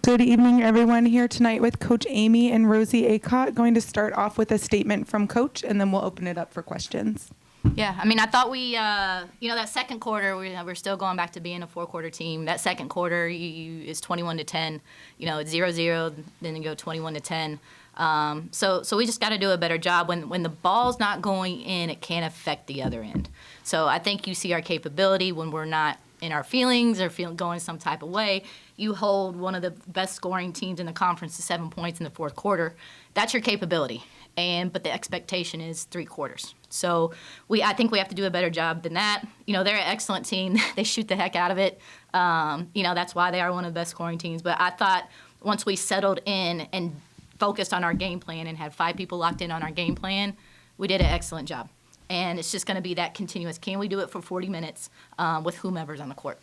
Good evening, everyone. Here tonight with Coach Amy and Rosie Acott. Going to start off with a statement from Coach, and then we'll open it up for questions. Yeah, I mean, I thought we, that second quarter, we're still going back to being a four-quarter team. That second quarter is 21-10. It's 0-0, then you go 21-10. So we just got to do a better job. When the ball's not going in, it can affect the other end. So I think you see our capability when we're not in our feelings or going some type of way. You hold one of the best scoring teams in the conference to 7 points in the fourth quarter. That's your capability. But the expectation is 3 quarters. So I think we have to do a better job than that. They're an excellent team. They shoot the heck out of it. That's why they are one of the best scoring teams. But I thought once we settled in and focused on our game plan and had 5 people locked in on our game plan, we did an excellent job. And it's just going to be that continuous. Can we do it for 40 minutes with whomever's on the court?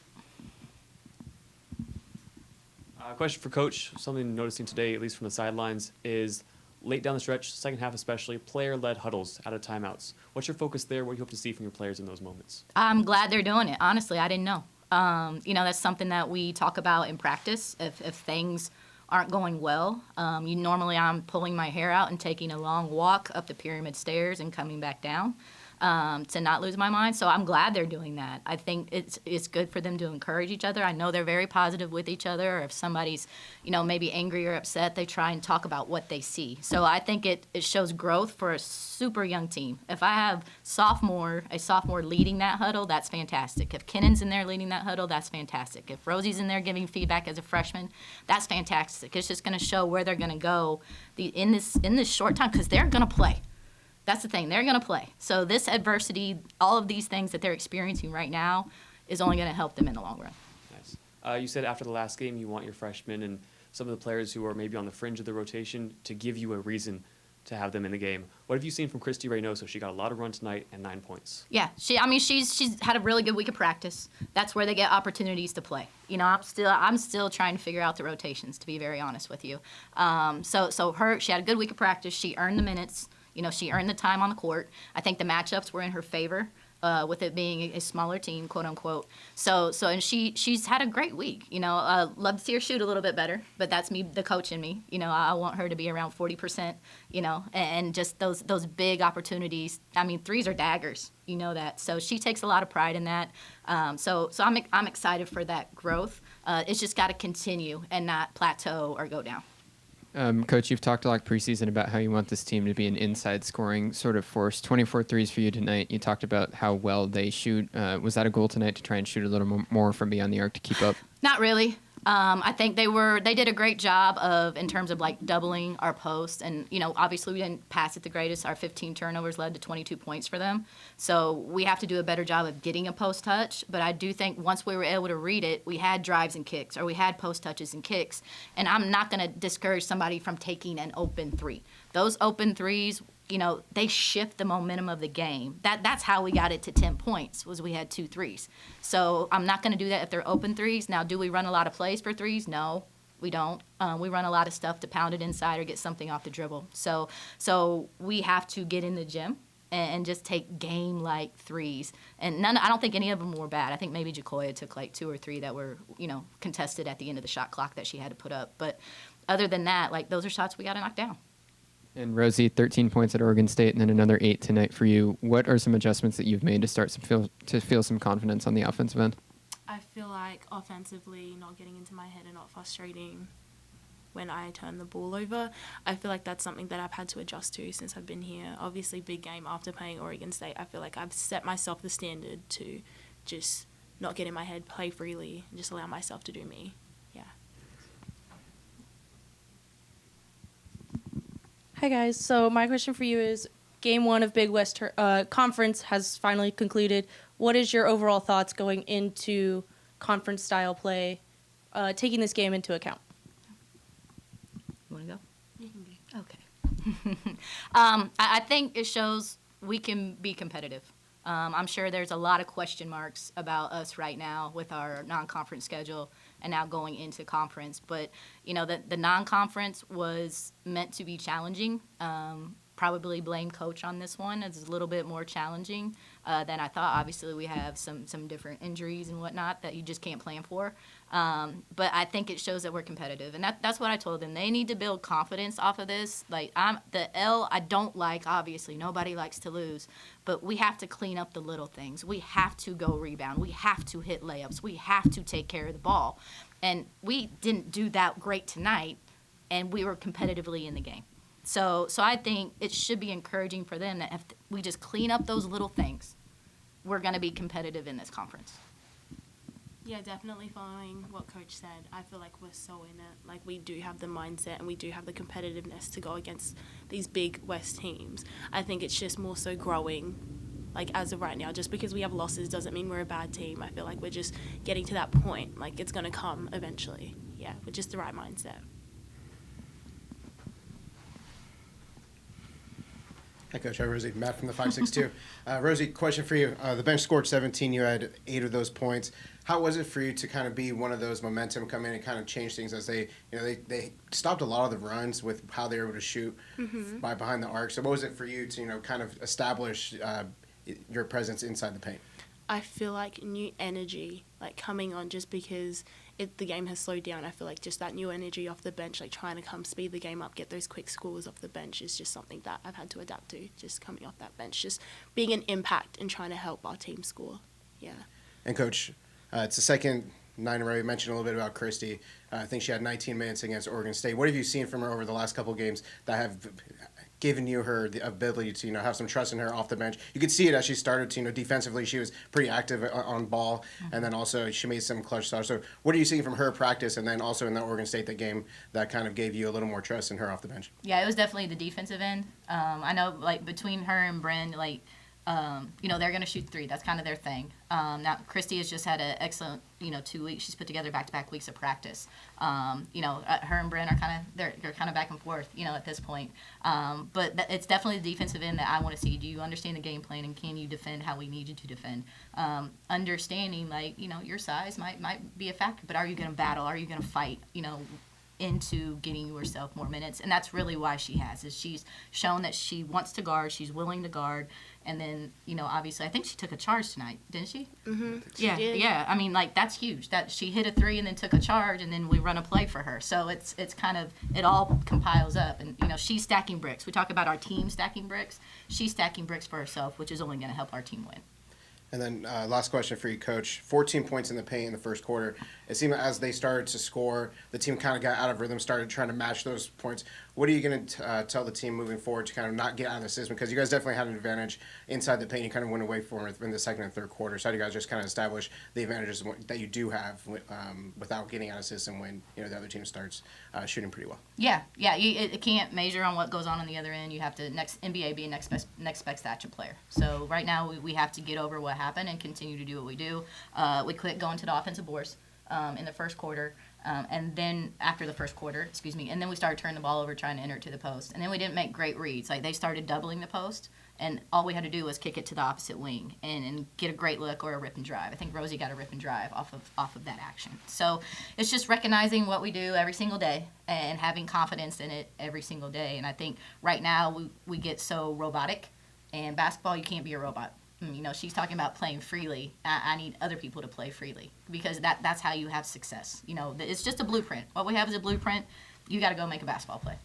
Question for Coach. Something noticing today, at least from the sidelines, is late down the stretch, second half especially, player-led huddles out of timeouts. What's your focus there? What do you hope to see from your players in those moments? I'm glad they're doing it. Honestly, I didn't know. That's something that we talk about in practice. If things aren't going well, normally I'm pulling my hair out and taking a long walk up the pyramid stairs and coming back down to not lose my mind. So I'm glad they're doing that. I think it's good for them to encourage each other. I know they're very positive with each other. Or if somebody's, maybe angry or upset, they try and talk about what they see. So I think it shows growth for a super young team. If I have a sophomore leading that huddle, that's fantastic. If Kennan's in there leading that huddle, that's fantastic. If Rosie's in there giving feedback as a freshman, that's fantastic. It's just going to show where they're going to go in this short time because they're going to play. That's the thing. They're going to play. So this adversity, all of these things that they're experiencing right now is only going to help them in the long run. Nice. You said after the last game you want your freshmen and some of the players who are maybe on the fringe of the rotation to give you a reason to have them in the game. What have you seen from Christy Reynoso? She got a lot of run tonight and 9 points. Yeah, she's had a really good week of practice. That's where they get opportunities to play. I'm still trying to figure out the rotations, to be very honest with you. She had a good week of practice. She earned the minutes. She earned the time on the court. I think the matchups were in her favor, with it being a smaller team, quote unquote. And she's had a great week. Love to see her shoot a little bit better, but that's me, the coach in me. I want her to be around 40%. And just those big opportunities. I mean, threes are daggers. That. So she takes a lot of pride in that. So I'm excited for that growth. It's just got to continue and not plateau or go down. Coach, you've talked a lot preseason about how you want this team to be an inside scoring sort of force. 24 threes for you tonight. You talked about how well they shoot. Was that a goal tonight to try and shoot a little more from beyond the arc to keep up? Not really. I think they did a great job in terms of like doubling our post. And, obviously we didn't pass it the greatest. Our 15 turnovers led to 22 points for them. So we have to do a better job of getting a post touch. But I do think once we were able to read it, we had drives and kicks, or we had post touches and kicks. And I'm not going to discourage somebody from taking an open three. Those open threes, they shift the momentum of the game. That's how we got it to 10 points, was we had 2 threes. So I'm not going to do that if they're open threes. Now, do we run a lot of plays for threes? No, we don't. We run a lot of stuff to pound it inside or get something off the dribble. So we have to get in the gym and just take game-like threes. And I don't think any of them were bad. I think maybe Jacoya took like 2 or 3 that were, contested at the end of the shot clock that she had to put up. But other than that, those are shots we got to knock down. And Rosie, 13 points at Oregon State and then another 8 tonight for you. What are some adjustments that you've made to feel some confidence on the offensive end? I feel like offensively, not getting into my head and not frustrating when I turn the ball over. I feel like that's something that I've had to adjust to since I've been here. Obviously, big game after playing Oregon State. I feel like I've set myself the standard to just not get in my head, play freely, and just allow myself to do me. Hi guys, so my question for you is, Game 1 of Big West Conference has finally concluded. What is your overall thoughts going into conference-style play, taking this game into account? You want to go? You can go. Okay. I think it shows we can be competitive. I'm sure there's a lot of question marks about us right now with our non-conference schedule and now going into conference. But, the non-conference was meant to be challenging. probably blame coach on this one. It's a little bit more challenging than I thought. Obviously, we have some different injuries and whatnot that you just can't plan for. But I think it shows that we're competitive, and that's what I told them. They need to build confidence off of this. Like the L, I don't like. Obviously, nobody likes to lose, but we have to clean up the little things. We have to go rebound. We have to hit layups. We have to take care of the ball, and we didn't do that great tonight, and we were competitively in the game. So I think it should be encouraging for them that if we just clean up those little things, we're going to be competitive in this conference. Yeah, definitely following what Coach said. I feel like we're so in it. Like, we do have the mindset and we do have the competitiveness to go against these big West teams. I think it's just more so growing, like, as of right now. Just because we have losses doesn't mean we're a bad team. I feel like we're just getting to that point. Like, it's going to come eventually. Yeah, with just the right mindset. Hi, Coach. Hi, Rosie. Matt from the 562. Rosie, question for you. The bench scored 17. You had 8 of those points. How was it for you to kind of be one of those momentum come in and kind of change things as they stopped a lot of the runs with how they were able to shoot by behind the arc. So what was it for you to, kind of establish your presence inside the paint? I feel like new energy, like, coming on just because the game has slowed down. I feel like just that new energy off the bench, like, trying to come speed the game up, get those quick scores off the bench is just something that I've had to adapt to, just coming off that bench, just being an impact and trying to help our team score. Yeah. And, Coach, it's the second night in a row. You mentioned a little bit about Christy. I think she had 19 minutes against Oregon State. What have you seen from her over the last couple of games that have given you her the ability to have some trust in her off the bench? You could see it as she started to defensively she was pretty active on ball, and then also she made some clutch shots. So what are you seeing from her practice, and then also in that Oregon State game that kind of gave you a little more trust in her off the bench? Yeah, it was definitely the defensive end. I know, like, between her and Bren, like, they're going to shoot 3. That's kind of their thing. Now, Christy has just had an excellent, 2 weeks. She's put together back-to-back weeks of practice. Her and Bren are they're kind of back and forth, at this point. But it's definitely the defensive end that I want to see. Do you understand the game plan, and can you defend how we need you to defend? Understanding, like, your size might be a factor, but are you going to battle? Are you going to fight, into getting yourself more minutes? And that's really why she has, is she's shown that she wants to guard, she's willing to guard. And then, obviously, I think she took a charge tonight, didn't she? Mm-hmm. Yeah, yeah. I mean, like, that's huge. That she hit a 3 and then took a charge, and then we run a play for her. So it's kind of, it all compiles up. And, she's stacking bricks. We talk about our team stacking bricks. She's stacking bricks for herself, which is only going to help our team win. And then last question for you, Coach. 14 points in the paint in the first quarter. It seemed as they started to score, the team kind of got out of rhythm, started trying to match those points. What are you going to tell the team moving forward to kind of not get out of the system? Because you guys definitely had an advantage inside the paint. You kind of went away from it in the second and third quarter. So how do you guys just kind of establish the advantages that you do have without getting out of the system when the other team starts shooting pretty well? Yeah. It can't measure on what goes on the other end. You have to NBA be a next best action player. So right now we have to get over what happened and continue to do what we do. We quit going to the offensive boards in the first quarter. And then after the first quarter, and then we started turning the ball over, trying to enter it to the post. And then we didn't make great reads. Like, they started doubling the post, and all we had to do was kick it to the opposite wing and get a great look or a rip and drive. I think Rosie got a rip and drive off of that action. So it's just recognizing what we do every single day and having confidence in it every single day. And I think right now we get so robotic, and basketball, you can't be a robot. She's talking about playing freely. I need other people to play freely, because that's how you have success. It's just a blueprint. What we have is a blueprint. You got to go make a basketball play.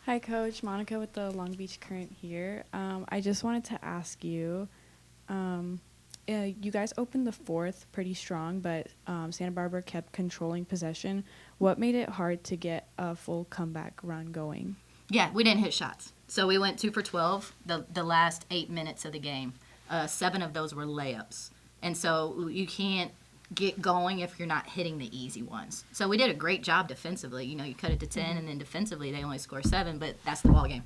Hi, Coach. Monica with the Long Beach Current here. I just wanted to ask you, you guys opened the fourth pretty strong, but Santa Barbara kept controlling possession. What made it hard to get a full comeback run going? Yeah, we didn't hit shots. So we went 2 for 12 the last 8 minutes of the game. 7 of those were layups. And so you can't get going if you're not hitting the easy ones. So we did a great job defensively. You cut it to 10, and then defensively they only score 7, but that's the ball game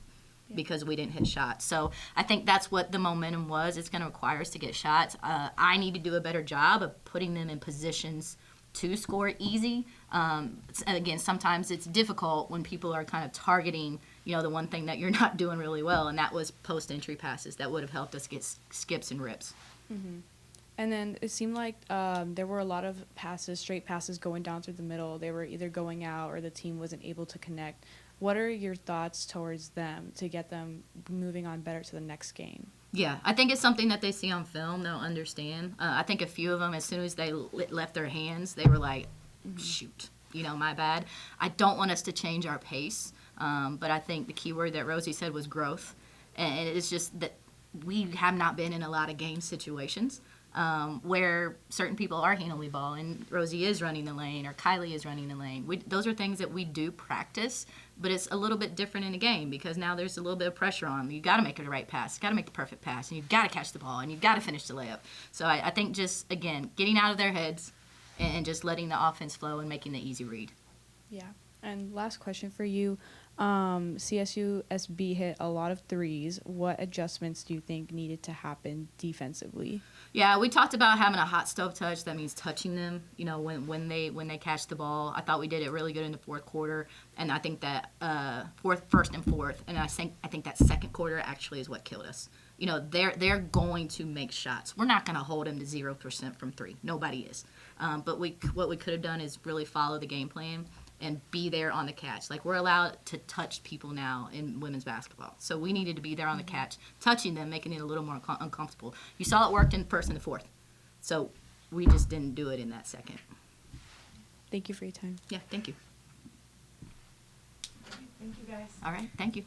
because we didn't hit shots. So I think that's what the momentum was. It's going to require us to get shots. I need to do a better job of putting them in positions to score easy. Again, sometimes it's difficult when people are kind of targeting, the one thing that you're not doing really well, and that was post-entry passes that would have helped us get skips and rips. Mm-hmm. And then it seemed like there were a lot of passes, straight passes going down through the middle. They were either going out or the team wasn't able to connect. What are your thoughts towards them to get them moving on better to the next game? Yeah, I think it's something that they see on film, they'll understand. I think a few of them, as soon as they left their hands, they were like, shoot, my bad. I don't want us to change our pace, but I think the key word that Rosie said was growth. And it's just that we have not been in a lot of game situations where certain people are handling the ball, and Rosie is running the lane or Kylie is running the lane. Those are things that we do practice, but it's a little bit different in the game because now there's a little bit of pressure on them. You've got to make the right pass, you've got to make the perfect pass, and you've got to catch the ball, and you've got to finish the layup. So I think just, again, getting out of their heads and just letting the offense flow and making the easy read. Yeah. And last question for you. CSU SB hit a lot of threes. What adjustments do you think needed to happen defensively? Yeah, we talked about having a hot stove touch. That means touching them, when they catch the ball. I thought we did it really good in the fourth quarter, and I think that first and fourth, and I think that second quarter actually is what killed us. They're going to make shots. We're not going to hold them to 0% from three. Nobody is. But what we could have done is really follow the game plan and be there on the catch. Like, we're allowed to touch people now in women's basketball. So we needed to be there on the catch, touching them, making it a little more uncomfortable. You saw it worked in the first and the fourth. So we just didn't do it in that second. Thank you for your time. Yeah, thank you. Thank you, guys. All right, thank you.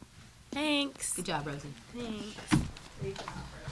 Thanks. Good job, Rosie. Thanks. Great job, Rosie.